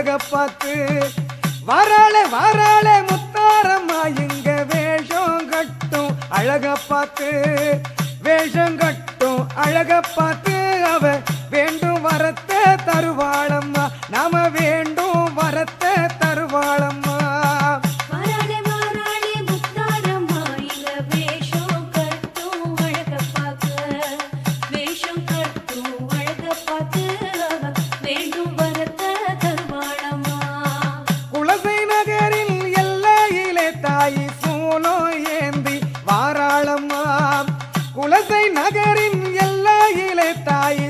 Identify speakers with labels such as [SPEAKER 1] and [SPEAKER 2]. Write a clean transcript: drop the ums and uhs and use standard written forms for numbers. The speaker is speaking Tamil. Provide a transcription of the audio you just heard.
[SPEAKER 1] அழக பார்த்து வாராளே வாராளே முத்தாரம்மா இங்க வேஷம் கட்டும் அழக பார்த்து வேஷம் கட்டும் அழக பார்த்து அவ வேண்டும் வரத்தை தருவாளம்மா நாம வேண்டும் வரத்தை தருவாளம்மா குலசை நகரில் எல்லையிலே தாய் சூலம் ஏந்தி வாராளம்மா குலசை நகரின் எல்லையிலே தாய்